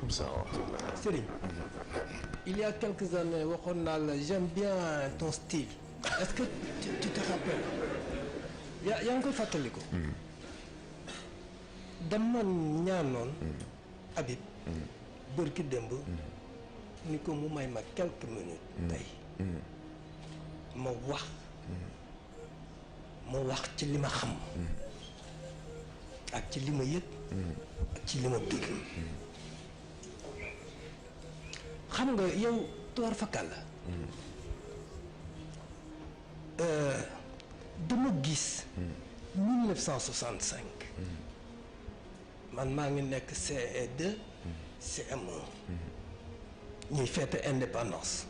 Serigne, il y a quelques années waxoon naa la j'aime bien ton style. Est-ce que tu te rappelles? yaa ngi koy fàttaliku. dama ñaanoon. Habib. bërki démb. ni ko mu may ma quelques minutes. tey ma wax ci li ma xam. ak ci li ma yëg. ak ci li ma dégg. xam nga yow toor fakal la. dama gis. 1965. man maa ngi nekk CE2. CM1. ñuy fête indépendance.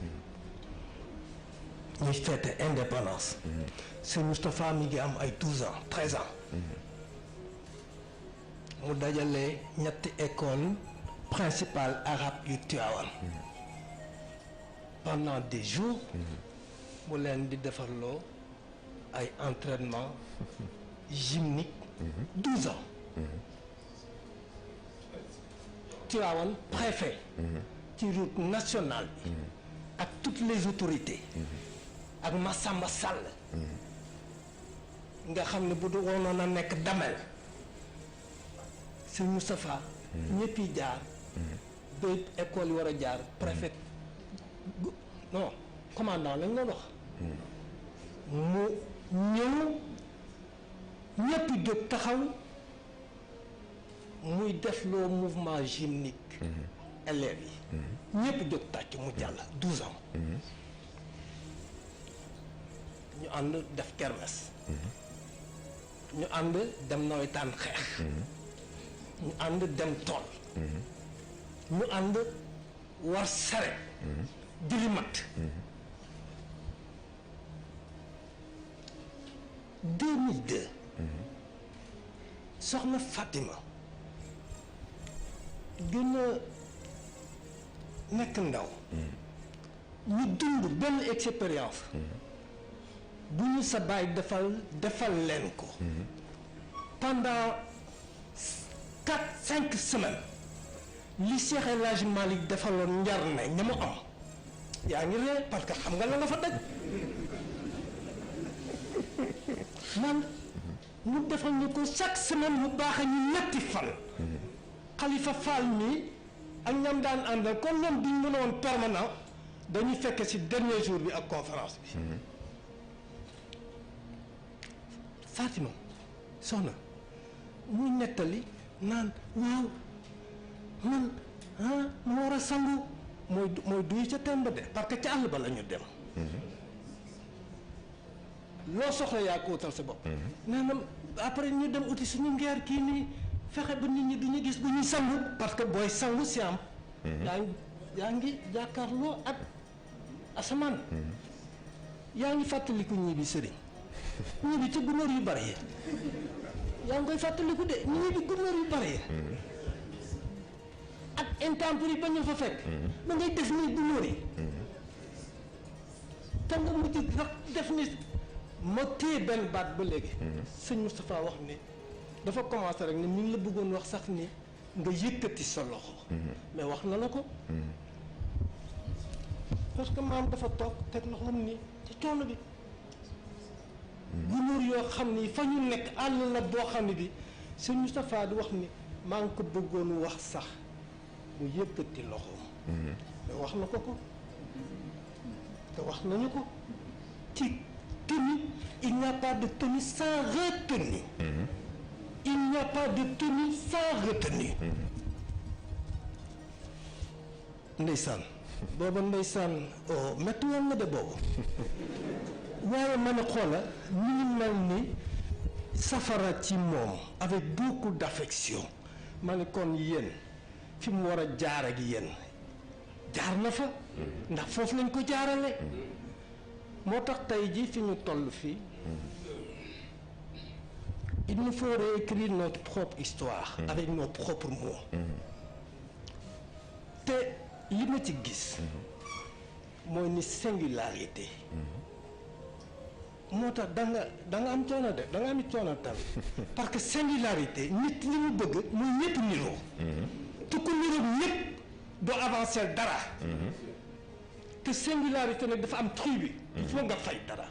Sëñ Moustapha mi ngi am ay 12 ans 13 ans. mu dajale ñetti école principale arabe yu Tivaouane. pendant des jours. mu leen di defarloo ay entraînement gymnique. 12 ans. Tivaouane préfet. ci route nationale bi. ak toutes les autorités. ak Massamba Sall. nga xam ne bu du wonoon a nekk damel. Sëñ Moustapha. ñëpp yi jaar. ba école yi war a jaar préfet non commandant lañ la wax. mu ñëw ñëpp jóg taxaw muy def loo mouvement gymnique. élèves yi. ñëpp jóg tàcc mu jàll 12 ans. ñu ànd def kermesse. ñu ànd dem nawetaan xeex. ñu ànd dem tool. ñu ànd war sare. jëli mat. 2002. soxna Fatima. gën a nekk ndaw. ñu dund benn expérience. bu ñu sa baay defal leen ko. pendant 4-5 semaines. li Cheikh El Hadj Malick defaloon njar ne ña mu am. yaa ngi ree parce que xam nga la nga fa daj. man mu defal ñu ko chaque semaine mu baaxee ñu ñetti fan. Khalifa Fall mi ak ñam daan àndal comme ñoom duñ mën a woon permanent dañuy fekk ci dernier jour bi ak conférence bi. Fatima soxna muy nettali naan waaw man ma war a sangu mooy duy ca temb de parce que ca àll ba la ñu dem. loo soxla yaa ko wutal sa bopp. nee na après ñu dem uti suñu ngeer kii nii fexe ba nit ñi duñu gis bu ñuy sangu parce que booy sangu si am. yaa ngi jàkkaarloo ak asamaan. yaa ngi fàttaliku ñii bi sëriñ ñii bi ci gunóor yu bari yi yaa ngi koy fàttaliku de ñii bi gunóor yu bari yi ak intempérie ba ñu fa fekk. ba ngay def nii gunóor yi. te nga mujj sax def ni ma téye benn baat ba léegi. sëñ Moustapha wax ni dafa commencé rek ni mi ngi la bëggoon wax sax ni nga yëkkati sa loxo. mais wax na la ko. parce que maam dafa toog teg loxoom ni ci coono bi. gunóor yoo xam ni fa ñu nekk àll la boo xam ne bi sëñ Moustapha di wax ni maa ngi ko bëggoon wax sax mu yëkkati loxoom. mais wax na ko te wax nañu ko ci tenue il n'y a pas de tenue sans retenue. Il n'y a pas de tenue sans retenue. ndeysaan booba ndeysaan métti woon na de boobu waaye mën a xoola ni ngi mel ni safara ci moom avec beaucoup d'affection ma ne kon yéen fi mu war a jaar ak yéen jaar na fa ndax foofu lañ ko jaarale moo tax tey ji fi ñu toll fii il nous faut réécrire notre propre histoire avec nos propres mots te li ma ci gis mooy ni singularité moo tax da nga am coono de da nga am coono tam parce que singularité nit li mu bëgg muy ñëpp niroo te ku niroo ñëpp doo avancer dara. te singularité nag dafa am tribu. il faut nga fay dara.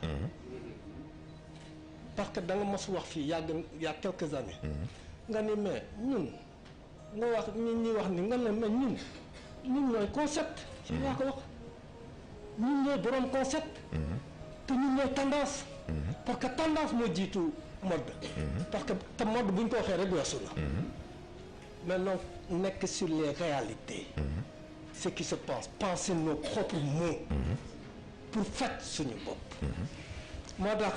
parce que da nga mos wax fii y a quelques années. nga ni mais ñun nga wax ñi wax ni nga ne mais ñun ñooy concept. ci laa ko wax ñun ñooy borom concept. te ñun ñooy tendance. parce que tendance moo jiitu mode. parce que te mode bu ñu ko waxee rek weesu na. maintenant nekk sur les réalités. ce qui se passe penser nos propres mots. pour faj suñu bopp. moo tax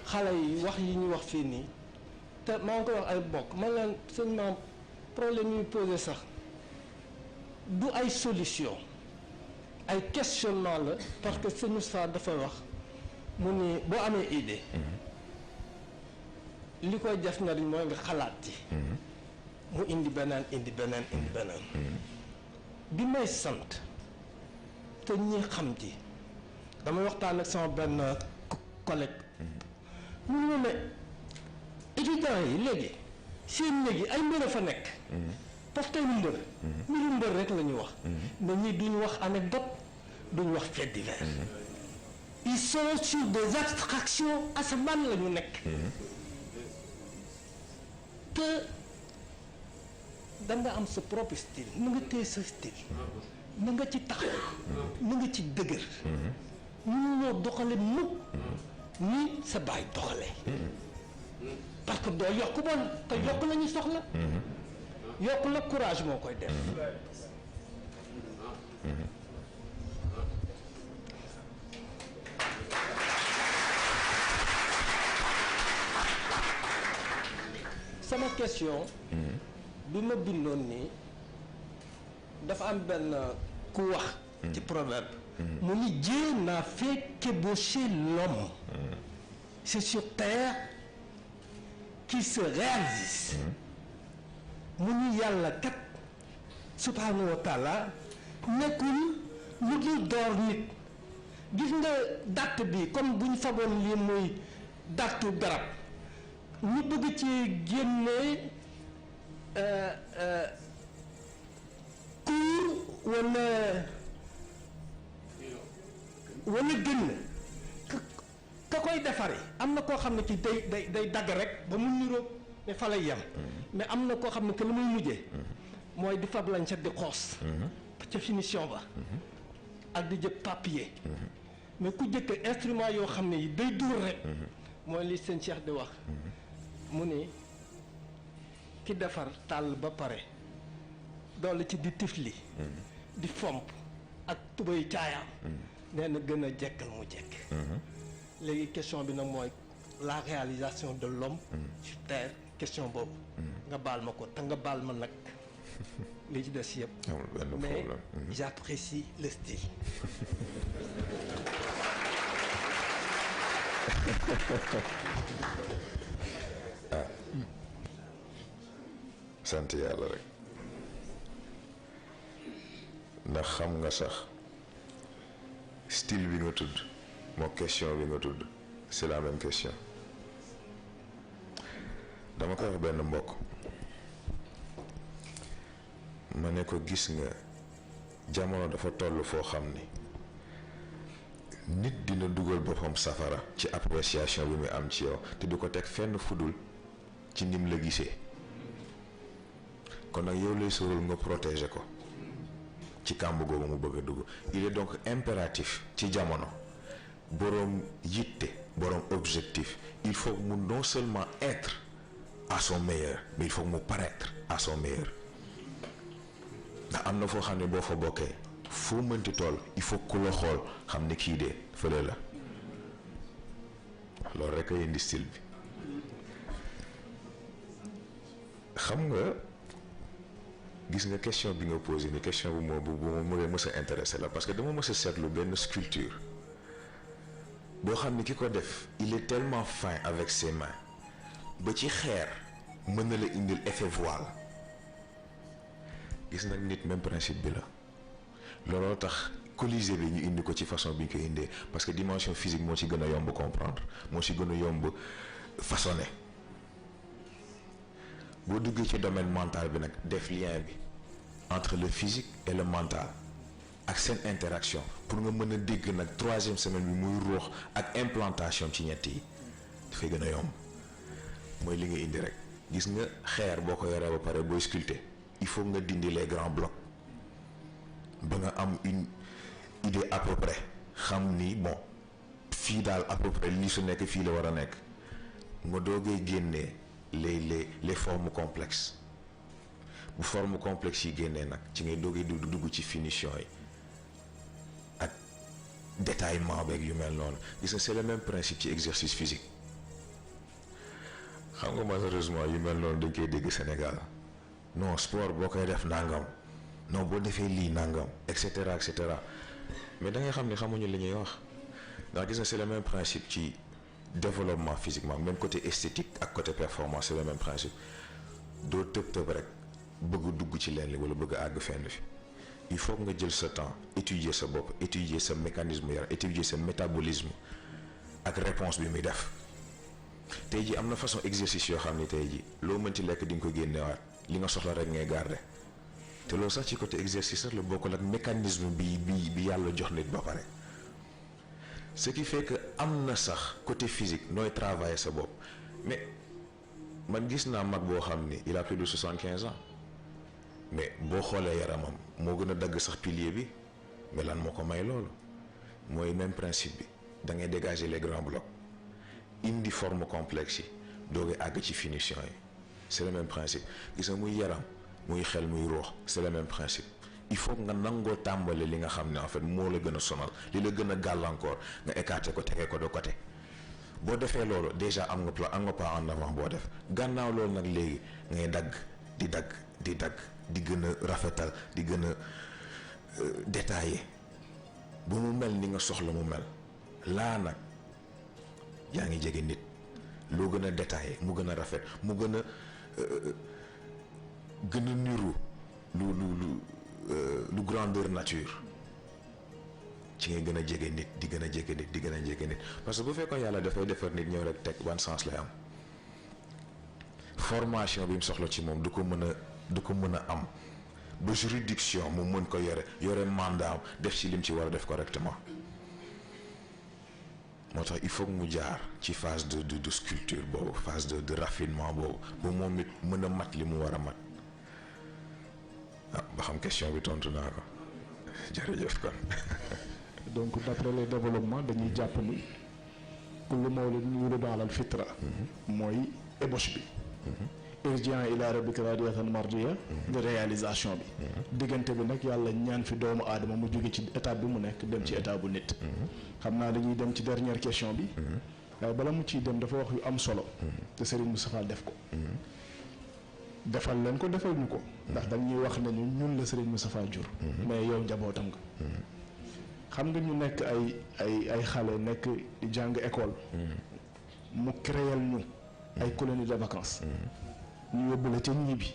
xale yi wax yi ñu wax fii nii te maa ngi koy wax ay bokk man leen seulement problème yi posé sax du ay solution ay questionnement la parce que sëñ Moussa dafa wax mu ni boo amee idée li koy def na mooy nga xalaat ci mu indi beneen bi may sant te ñi xam ci damay waxtaan ak sama benn collègue mu ne ma étudiants yi léegi seen néeg yi ay mbër fa nekk parce que mbiru mbër rek la ñuy wax mais ñi duñ wax anecdote duñ wax fait divers ils sont sur des abstractions asamaan la ñu nekk te da nga am sa propre style na nga téye sa style na nga ci taxaw na nga ci dëgër ñu ñoo doxale mukk ni sa baay doxale parce que doo yokk bon te yokk la ñu soxla yokk la courage moo koy def sama question bi ma bindoon nii dafa am benn ku wax ci proverbe mu ni Dieu n'a fait qu'ébaucher l'homme c'est sur terre qu'il se réalise mu ni yàlla kat subhanahu wa taala nekkul lu dul door nit gis nga dàtt bi comme bu ñu fagoon lii muy dàttu garab ñu bëgg ci génne kuur wala gën ka koy defari am na koo xam ne ci day dagg rek ba mu niroog ne fa lay yem mais am na koo xam ne que lu muy mujjee mooy di fab lañ set di xoos ca finition ba ak di jël papier mais ku jëkk instrument yoo xam ne yi day dur rek mooy li sëñ Cheikh di wax mu ni ki defar tàll ba pare doole ci di tifli di fomp ak tubay caayaam nee na gën a jekkal mu jekk léegi question bi nag mooy la réalisation de l'homme sur terre question boobu nga baal ma ko te nga baal ma nag li ci des yëpp mais j'apprécie le style sant yàlla rek ndax xam nga sax style bi nga tudd moo question bi nga tudd c'est la même question dama koy wax benn mbokk ma ne ko gis nga jamono dafa toll foo xam ni nit dina dugal boppam safara ci appréciation bi muy am ci yow te du ko teg fenn fudul ci nim la gisee kon nag yow lay sóoral nga protéger ko ci kàmb googu mu bëgg a dugg il est donc impératif ci jamono boroom yitte boroom objectif il faut mu non seulement être à son meilleur mais il faut mu paraître à son meilleur ndax am na foo xam ne boo fa bokkee foo mënti toll il faut ku la xool xam ne kii de fële la loolu rek a indi style bi xam nga gis nga question bi nga posé ni question bu ma mës a intéressé la parce que dama mës a seetlu benn sculpture boo xam ni ki ko def il est tellement fin avec ses mains ba ci xeer mën na la indil effet voile gis nag nit même principe bi la looloo tax Colisée bi ñu indi ko ci façon bi ñu ko indee parce que dimension physique moo ci gën a yomb comprendre moo ci gën a yomb façonner boo duggee ci domaine mental bi nag def lien bi entre le physique et le mental ak seen interaction pour nga mën a dégg nag 3e semaine bi muy ruux ak implantation ci ñett yi dafay gën a yomb mooy li nga indi rek gis nga xeer boo ko yoree ba pare booy sculpter il faut nga dindi les grands blocs ba nga am une idée à peu près xam ni bon fii daal à peu près lii su nekk fii la war a nekk nga doogay génnee les formes complexes bu forme complexe yi génnee nag ci ngay doogay dugg ci finition yi ak détaillement beeg yu mel noonu gis nga c'est le même principe ci exercice physique xam nga malheureusement yu mel noonu dañ koy dégg Sénégal non sport boo koy def nangam non boo defee lii nangam et cetera mais da ngay xam ni xamuñu li ñuy wax ndax gis nga c'est le même principe ci développement physiquement même côté esthétique ak côté performance c'est le même principe doo tëb rek bëgg dugg ci leen li wala bëgg àgg fenn fi il faut nga jël sa temps étudier sa bopp étudier sa mécanisme yaram étudier sa métabolisme ak réponse bi muy def tey ji am na façon exercice yoo xam ni tey ji loo mën ci lekk di nga ko génnewaat li nga soxla rek ngay garder te loolu sax ci côté exercice rek la bokkul ak mécanisme bi yàlla jox nit ba pare ce qui fait que am na sax côté physique nooy travailler sa bopp mais man gis naa mag boo xam ni il a plus de 75 ans mais boo xoolee yaramam moo gën a dagg sax pilier bi mais lan moo ko may loolu mooy même principe bi da ngay dégager les grands blocs indi forme complexe yi doogay àgg ci finition yi c'est le même principe gis nga muy yaram muy xel muy ruux c'est le même principe il faut nga nangoo tàmbali li nga xam ne en fait moo la gën a sonal li la gën a gàllankoor nga écarter ko tegee ko de côté boo defee loolu déjà am nga pas en avant boo def gannaaw loolu nag léegi ngay dagg di gën a rafetal di gën a détaillé ba mu mel ni nga soxla mu mel laa nag yaa ngi jege nit loo gën a détaillé mu gën a rafet mu gën a niru lu grandeur nature ci ngay gën a jege nit di gën a jege nit parce que bu fekkoon yàlla dafay defar nit ñëw rek teg ban sens lay am formation bi mu soxla ci moom du ko mën a am ba juridiction mu mën ko yore mandat def ci lim ci war a def correctement moo tax il faut mu jaar ci phase de sculpture boobu phase de raffinement boobu ba moom it mën a mat li mu war a mat ba xam question bi tontu naa ko jërëjëf kon. donc d'après les développements dañuy jàpp ni kullu mawlidin yuuladu alal fitra mooy ébauche bi. irji'an ila rabbika radiyatan mardiya de réalisation bi. diggante bi nag yàlla ñaan fi doomu aadama mu jóge ci étape bi mu nekk dem ci étape bu nit. xam naa dañuy dem ci dernière question bi. waaye bala mu ciy dem dafa wax yu am solo. te Serigne Moustapha def ko. defal leen ko defal ñu ko. ndax dañuy wax nañu ñun la Serigne Moustapha jur. mais yow njabootam nga. xam nga ñu nekk ay xale nekk jàng école. mu créel ñu ay colonies de vacances. ñu yóbbu la ca ñii bi.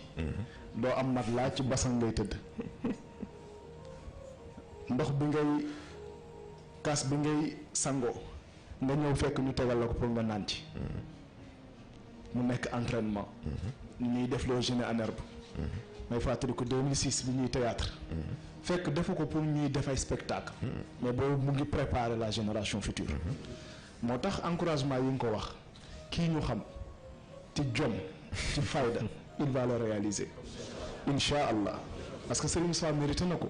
doo am mat laa ci basang ngay tëdd. ndox bi ngay kaas bi ngay sangoo nga ñëw fekk ñu tegal la ko pour nga naan ci. mu nekk entraînement. ñuy def loo génie en herbe. may fàttali ko 2006 bi ñuy théâtre. fekk defu ko pour ñuy def ay spectacle. mais boobu mu ngi préparer la génération future. moo tax encouragement yi nga ko wax kii ñu xam ci jom ci fayda il va le réaliser incha allah parce que Serigne Sow mérité na ko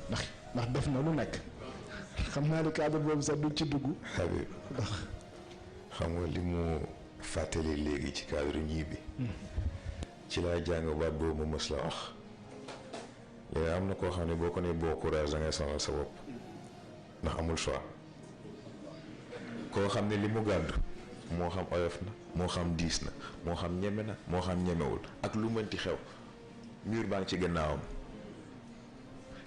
ndax def na lu nekk xam naa ni cadre boobu sax du ci dugg. Habib xam nga li mu fàttali léegi ci cadre ñii bi. ci laa jàng baat boobu ma mës la wax. léegi am na koo xam ne boo ko nee boo courage da ngay sonal sa bopp ndax amul choix koo xam ne li mu gàddu moo xam oyof na moo xam diis na moo xam ñeme na moo xam ñemewul ak lu mënti xew mur baa ngi ci gannaawam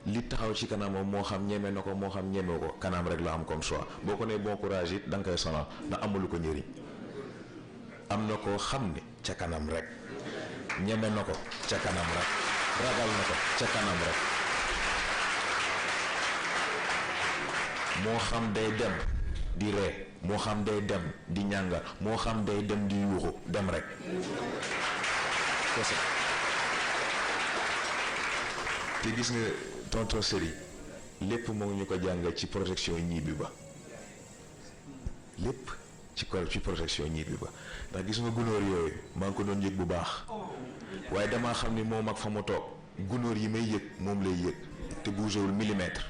li taxaw ci kanamam moo xam ñeme na ko moo xam ñemewu ko kanam rek la am comme choix boo ko nee bon courage it da nga koy sonal ndax amulu ko njëriñ am na koo xam ne ca kanam rek ñeme na ko ca kanam rek ragal na ko ca kanam rek moo xam day dem di ree moo xam day dem di ñàngal moo xam day dem di yuuxu dem rek kese te gis nga tonton Serigne lépp moo ñu ko jàngal ci protection ñibbi ba lépp ci protection ñibbi ba ndax gis nga gunóor yooyu maa ngi ko doon yëg bu baax waaye damaa xam ni moom ak fa mu toog gunóor yi may yëg moom lay yëg te bougéwul millimètre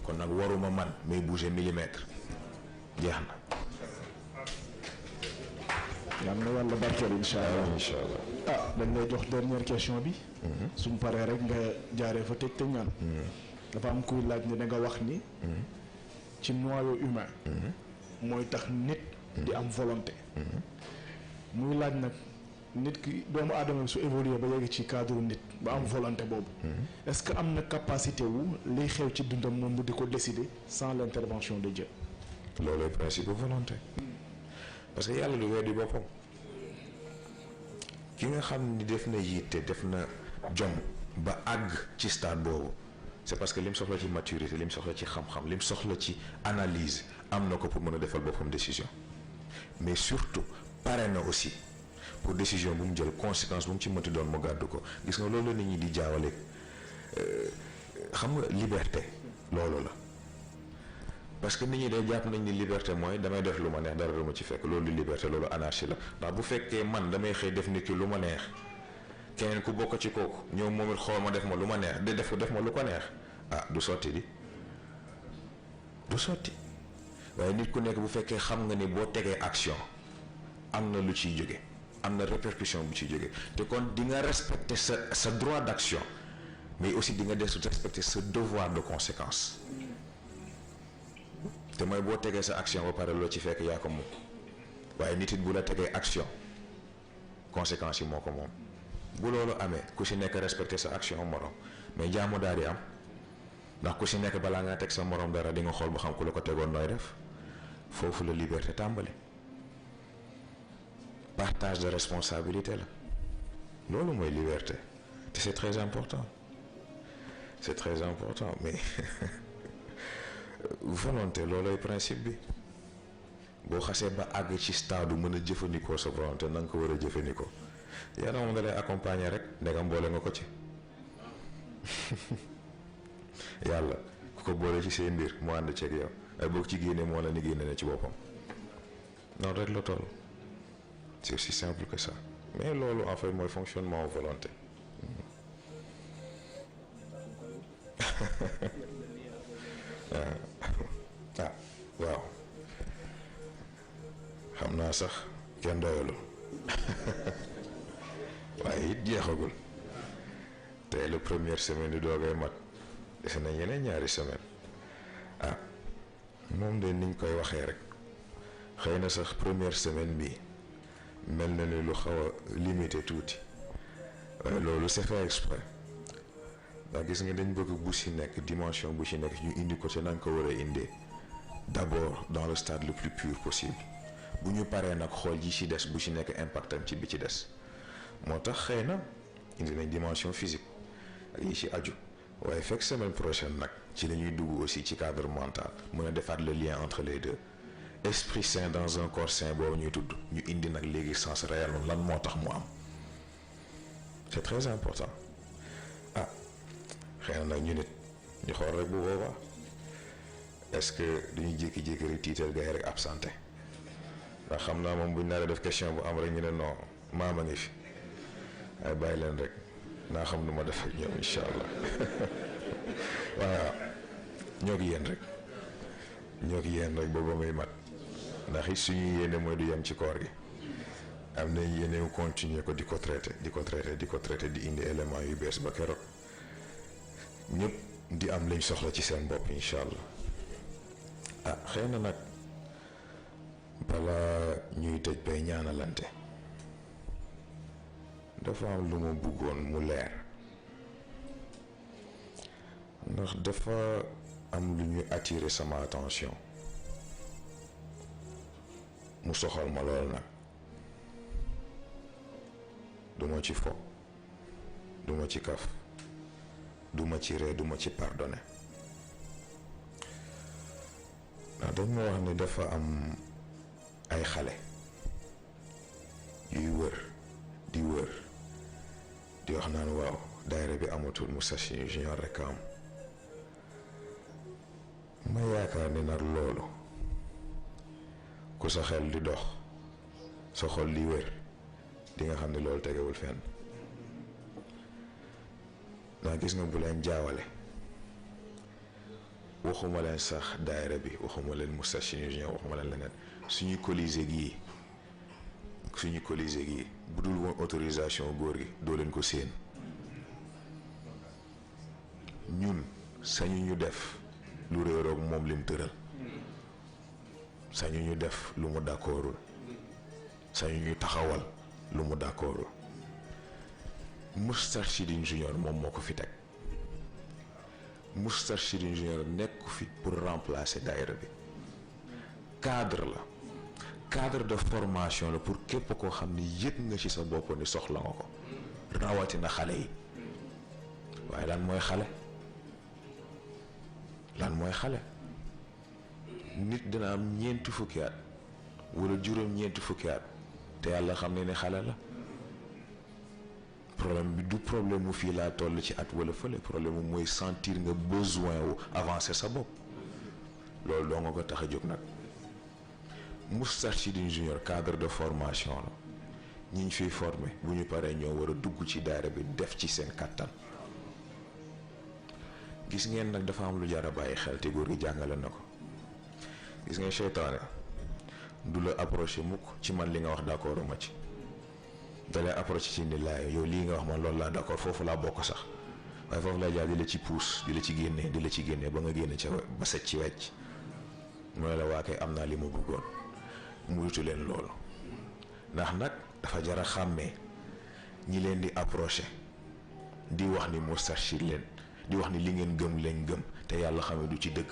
kon nag waruma man may bouger millimètre jeex na. yal na yàlla barkeel incha allah. ah dañ lay jox dernière question bi. suñ paree rek nga jaaree fa tëj te ñaan. dafa am kuy laaj ne da nga wax ni. ci noyau humain. mooy tax nit di am volonté. muy laaj nag nit ki doomu aadama su évolué ba yegg ci cadre nit ba am volonté boobu. est-ce que am na capacité wu liy xew ci dundam moom mu di ko décider sans l'intervention de Dieu. loolu principe volonté. parce que yàlla du weddi boppam ki nga xam ni def na yitte def na jom ba àgg ci stade boobu c'est parce que lim soxla ci maturité lim soxla ci xam-xam lim soxla ci analyse am na ko pour mën a defal boppam décision mais surtout pare na aussi pour décision bu mu jël conséquence bu mu ci mënti doon mu gàddu ko gis nga loolu la nit ñi di jaawale xam nga liberté loolu la. parce que nit ñi day jàpp nañ ni liberté mooy damay def lu ma neex dara du ma ci fekk loolu liberté loolu anarchie la ndax bu fekkee man damay xëy def nit ki lu ma neex keneen ku bokk ci kooku ñëw moom it xool ma def ma lu ma neex de def ma lu ko neex ah du sotti du sotti waaye nit ku nekk bu fekkee xam nga ni boo tegee action am na lu ciy jóge am na répercussion bu ciy jóge te kon di nga respecter sa droit d'action mais aussi di nga des respecter sa devoir de conséquence. te mooy boo tegee sa action ba pare loo ci fekk yaa ko moom waaye nit it bu la tegee action conséquences yi moo ko moom bu loolu amee ku si nekk respecté sa action morom mais jaamu daal di am ndax ku si nekk balaa ngaa teg sa morom dara di nga xool ba xam ku la ko tegoon nooy def foofu la liberté tàmbali partage de responsabilité la loolu mooy liberté te c'est très important mais volonté loolooy principe bi boo xasee ba àgg ci stade mën a jëfandikoo sa volonté na nga ko war a jëfandikoo yàlla moom da lay accompagner rek ndegam boole nga ko ci yàlla ku ko boole ci seen mbir mu ànd ceeg yow ay boog ci génne moo la ni génne na ci boppam noonu rek la toll c'est aussi simple que ça mais loolu en fait mooy fonctionnement volonté. Waaw xam naa sax kenn doyalul waaye it jeexagul tey la première semaine di doogay mat dese nañ yeneen ñaari semaine moom de niñ koy waxee rek xëy na sax première semaine bi mel na ni lu xaw a limité tuuti waaye loolu c'est fait exprès ndax gis nga dañ bëgg bu ci nekk dimension bu ci nekk ñu indi ko ci nañ ko war a indee d'abord dans le stade le plus pur possible bu ñu paree nag xool ji ci des bu ci nekk impactam ci bi ci des moo tax xëy na indi nañ dimension physique ak yi ci aju waaye fekk semaine prochaine nag ci la ñuy dugg aussi ci cadre mental mën a defaat le lien entre les deux esprit sain dans un corps sain boobu ñuy tudd ñu indi nag léegi sens réel lan moo tax mu am c'est très important xëy na nag ñu nit ñu xool rek bu boobaa est-ce que duñu jékki-jékki rek tiital gars yi rek absenté ndax xam naa moom buñ naa def question bu am rek ñu ne non maama ngi fi ay bàyyi leen rek naa xam nu ma def ak ñoom incha allah waaw ñoo ngi yéen rek booba muy mat ndax it suñu yéene mooy du yem ci koor gi am nañ yéene continuer ko di ko traité di indi éléments yu bees ba keroog ñëpp di am lañ soxla ci seen bopp incha allah xëy na nag balaa ñuy tëj bay ñaanalante dafa am lu ma bëggoon mu leer ndax dafa am lu ñuy attirer sama attention mu soxal ma lool nag duma ci fo duma ci kaf duma ci ree duma ci pardonner ndax dañ ma wax ni dafa am ay xale yuy wër di wax naan waaw daayira bi amatul Moustarchidine junior rek am ma yaakaar ni nag loolu ku sa xel di dox sa xol di wér di nga xam ne loolu tegewul fenn ndax gis nga bu leen jaawale waxuma leen sax daayira bi waxuma leen Moustarchidine junior waxuma leen leneen suñu colisée gii bu dul woon autorisation góor gi doo leen ko séen ñun sañu ñu def lu réeroog moom lim tëral sañu ñu def lu mu d'accordul sañu ñu taxawal lu mu d'accordul Moustarchidine junior moom moo ko fi teg Moustarchidine junior nekku fi pour remplacer daayira bi cadre de formation la pour képp koo xam ni yëg nga ci sa bopp ni soxla nga ko rawatina xale yi waaye lan mooy xale nit dina am ñeenti fukki at wala juróom-ñeenti fukki at te yàlla xam ne xale la problème bi du problème mu fii laa toll ci at wala fële problème mu mooy sentir nga besoin wu avancer sa bopp loolu doo nga ko tax a jóg nag Moustarchidine junior cadre de formation la ñi ñu fiy formé bu ñu paree ñoo war a dugg ci daayira bi def ci seen kattan gis ngeen nag dafa am lu jar a bàyyi xel te góor gi jàngale na ko gis ngeen seytaane du la approché mukk ci man li nga wax d'accord ma ci dalay approché ci ni laay yow lii nga wax man loolu laa d'accord foofu laa bokk sax waaye foofu laa jaar di la ci puus di la ci génne ba nga génne ca ba set ci wecc mooy la waa kay am naa li ma bëggoon muytu leen loolu ndax nag dafa jar a xàmmee ñi leen di approché di wax ni Moustarchidine leen di wax ni li ngeen gëm leen gëm te yàlla xam ne du ci dëgg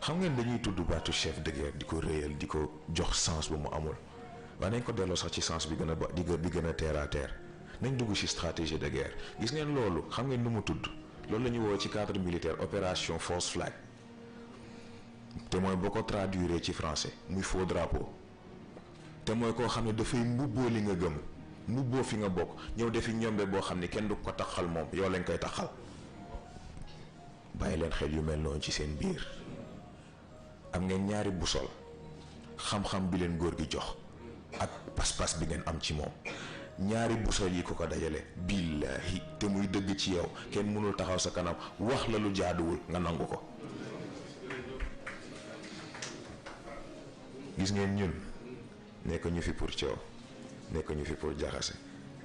xam ngeen dañuy tudd baatu chef de guerre di ko réyal di ko jox sens bu mu amul waaye nañ ko delloo sax ci sens bi gën a bi gën a terre à terre nañ dugg ci stratégie de guerre gis ngeen loolu xam ngeen nu mu tudd loolu la ñuy woo ci cadre militaire opération false flag te mooy boo ko traduire ci français muy faux drapeau te mooy koo xam ne dafay mbubboo li nga gëm mbubboo fi nga bokk ñëw defi ñombe boo xam ne kenn du ko taxal moom yow lañ koy taxal bàyyi leen xel yu mel noonu ci seen biir am ngeen ñaari busol xam-xam bi leen góor gi jox ak pas-pas bi ngeen am ci moom ñaari busol yi ko dajale billaahi te muy dëgg ci yow kenn mënul taxaw sa kanam wax la lu jaaduwul nga nangu ko gis ngeen ñun nekk ñu fi pour coow nekk ñu fi pour jaxase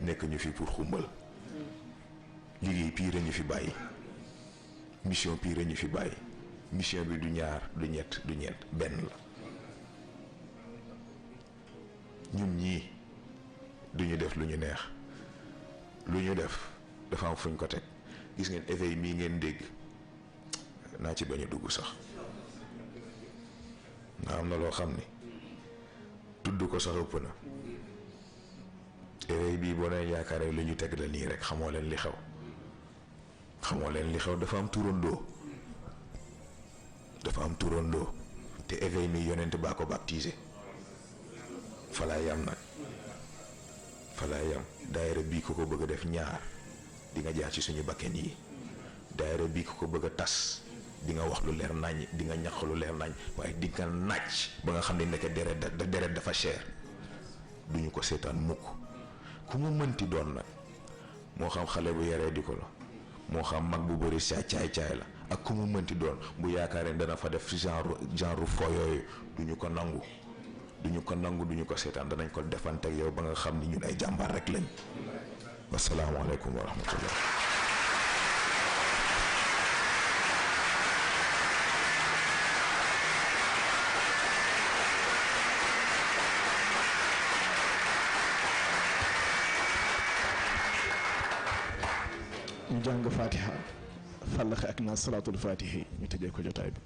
nekk ñu fi pour xumbal liggéey pire ñu fi bàyyi mission pire ñu fi bàyyi mission bi du ñaar du ñett du ñeent benn la ñun ñii duñu def lu ñu neex lu ñu def dafa am fuñ ko teg gis ngeen éveil mii ngeen dégg naa ci bañ a dugg sax nga am na loo xam ni tudd ko sax ëpp na éveil bii boo nee yaakaaree lu ñu teg la nii rek xamoo leen li xew dafa am turandoo te éveil mi yonent baa ko baptisé falaa yam daayira bii ko bëgg a def ñaar di nga jaar ci suñu bakken yi daayira bii ko bëgg a tas di nga wax lu leer nañ di nga ñax lu leer nañ waaye di nga naaj ba nga xam ne nekk deret dafa cher duñu ko seetaan mukk ku mu mënti doon nag moo xam xale bu yaree di ko la moo xam mag bu bëri caay la ak ku mu mënti doon bu yaakaaree dana fa def genre fo yooyu duñu ko nangu duñu ko seetaan danañ ko defante ak yow ba nga xam ni ñun ay jàmbaar rek lañ wasalaamaaleykum wa rahmatullah ñu jàng fatiha fàllaxe ak naa salaatul fatihi ñu tëjee ko jotaay bi